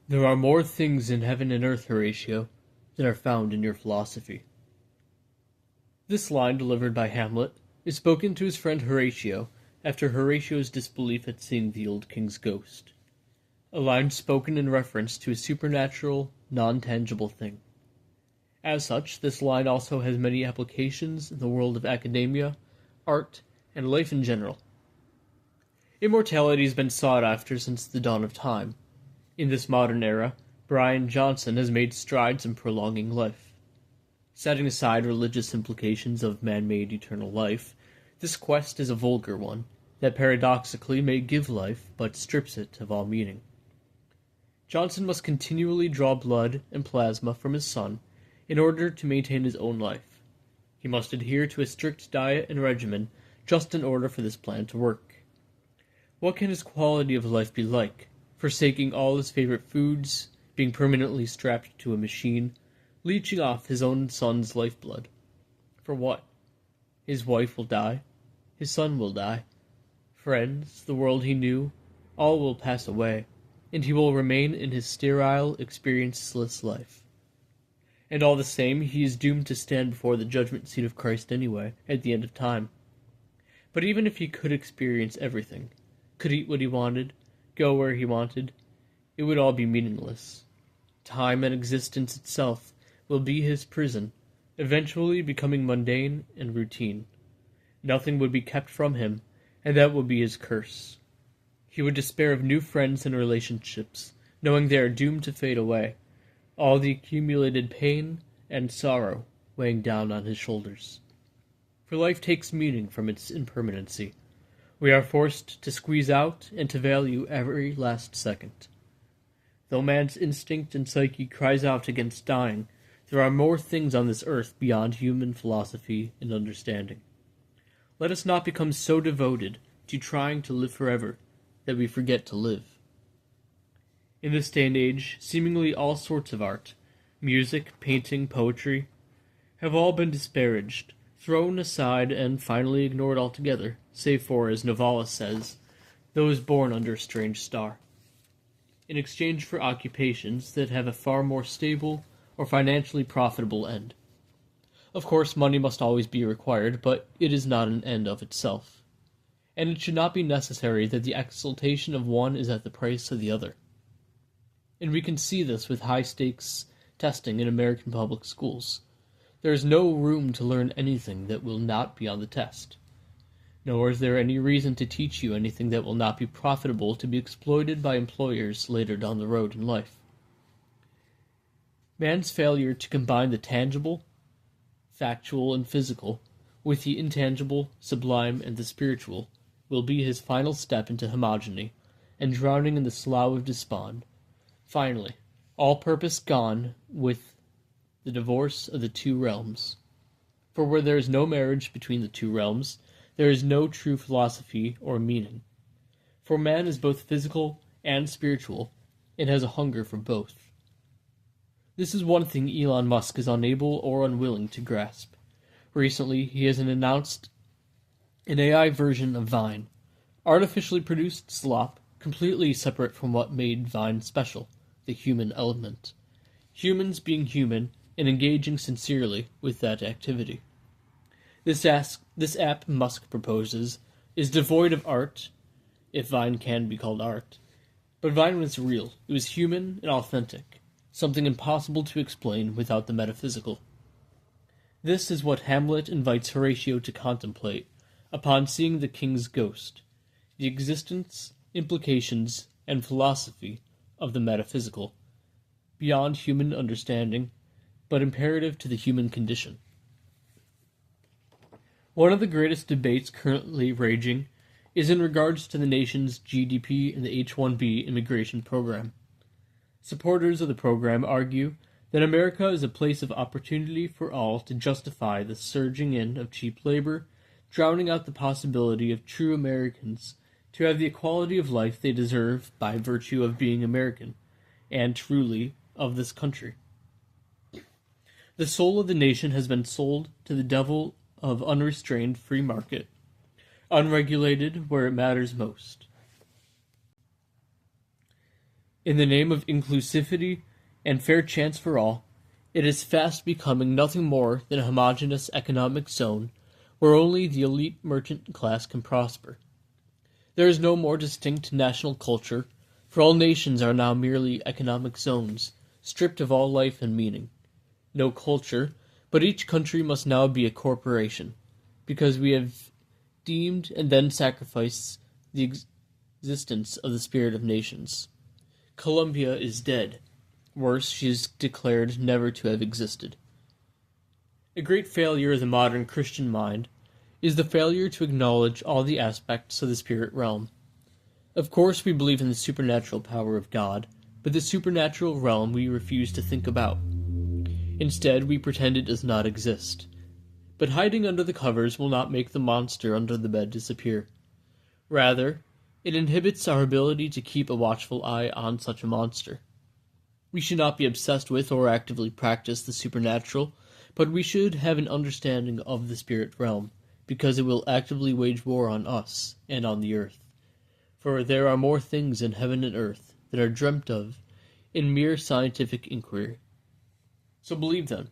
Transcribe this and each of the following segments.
There are more things in heaven and earth, Horatio, than are found in your philosophy. This line, delivered by Hamlet, is spoken to his friend Horatio after Horatio's disbelief at seeing the old king's ghost. A line spoken in reference to a supernatural, non-tangible thing. As such, this line also has many applications in the world of academia, art, and life in general. Immortality has been sought after since the dawn of time. In this modern era, Brian Johnson has made strides in prolonging life. Setting aside religious implications of man-made eternal life, this quest is a vulgar one that paradoxically may give life but strips it of all meaning. Johnson must continually draw blood and plasma from his sun in order to maintain his own life. He must adhere to a strict diet and regimen just in order for this plan to work. What can his quality of life be like? Forsaking all his favorite foods, being permanently strapped to a machine, leeching off his own son's lifeblood. For what? His wife will die. His son will die. Friends, the world he knew, all will pass away, and he will remain in his sterile, experienceless life. And all the same, he is doomed to stand before the judgment seat of Christ anyway, at the end of time. But even if he could experience everything, could eat what he wanted, go where he wanted, it would all be meaningless. Time and existence itself will be his prison, eventually becoming mundane and routine. Nothing would be kept from him, and that would be his curse. He would despair of new friends and relationships, knowing they are doomed to fade away, all the accumulated pain and sorrow weighing down on his shoulders. For life takes meaning from its impermanency. We are forced to squeeze out and to value every last second. Though man's instinct and psyche cries out against dying, there are more things on this earth beyond human philosophy and understanding. Let us not become so devoted to trying to live forever that we forget to live. In this day and age, seemingly all sorts of art, music, painting, poetry, have all been disparaged, thrown aside, and finally ignored altogether, save for, as Novalis says, those born under a strange star, in exchange for occupations that have a far more stable or financially profitable end. Of course, money must always be required, but it is not an end of itself, and it should not be necessary that the exaltation of one is at the price of the other. And we can see this with high-stakes testing in American public schools. There is no room to learn anything that will not be on the test. Nor is there any reason to teach you anything that will not be profitable to be exploited by employers later down the road in life. Man's failure to combine the tangible, factual, and physical with the intangible, sublime, and the spiritual will be his final step into homogeny, and drowning in the slough of despond. Finally, all purpose gone with the divorce of the two realms. For where there is no marriage between the two realms, there is no true philosophy or meaning. For man is both physical and spiritual, and has a hunger for both. This is one thing Elon Musk is unable or unwilling to grasp. Recently, he has announced an AI version of Vine, artificially produced slop, completely separate from what made Vine special, the human element. Humans being human and engaging sincerely with that activity. This app Musk proposes is devoid of art, if Vine can be called art. But Vine was real. It was human and authentic, something impossible to explain without the metaphysical. This is what Hamlet invites Horatio to contemplate upon seeing the king's ghost, the existence, implications, and philosophy of the metaphysical, beyond human understanding, but imperative to the human condition. One of the greatest debates currently raging is in regards to the nation's GDP and the H-1B immigration program. Supporters of the program argue that America is a place of opportunity for all to justify the surging in of cheap labor, drowning out the possibility of true Americans to have the equality of life they deserve by virtue of being American, and truly of this country. The soul of the nation has been sold to the devil of unrestrained free market, unregulated where it matters most. In the name of inclusivity and fair chance for all, it is fast becoming nothing more than a homogeneous economic zone where only the elite merchant class can prosper. There is no more distinct national culture, for all nations are now merely economic zones, stripped of all life and meaning. No culture, but each country must now be a corporation, because we have deemed and then sacrificed the existence of the spirit of nations. Colombia is dead. Worse, she is declared never to have existed. A great failure of the modern Christian mind is the failure to acknowledge all the aspects of the spirit realm. Of course, we believe in the supernatural power of God, but the supernatural realm we refuse to think about. Instead, we pretend it does not exist. But hiding under the covers will not make the monster under the bed disappear. Rather, it inhibits our ability to keep a watchful eye on such a monster. We should not be obsessed with or actively practice the supernatural, but we should have an understanding of the spirit realm, because it will actively wage war on us and on the earth. For there are more things in heaven and earth than are dreamt of in mere scientific inquiry. So believe them.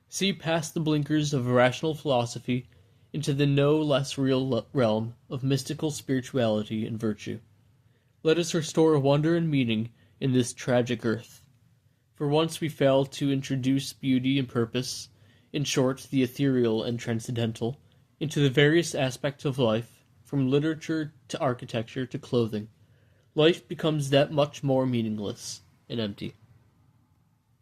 See past the blinkers of rational philosophy into the no less real realm of mystical spirituality and virtue. Let us restore wonder and meaning in this tragic earth. For once we fail to introduce beauty and purpose, in short, the ethereal and transcendental, into the various aspects of life, from literature to architecture to clothing, life becomes that much more meaningless and empty.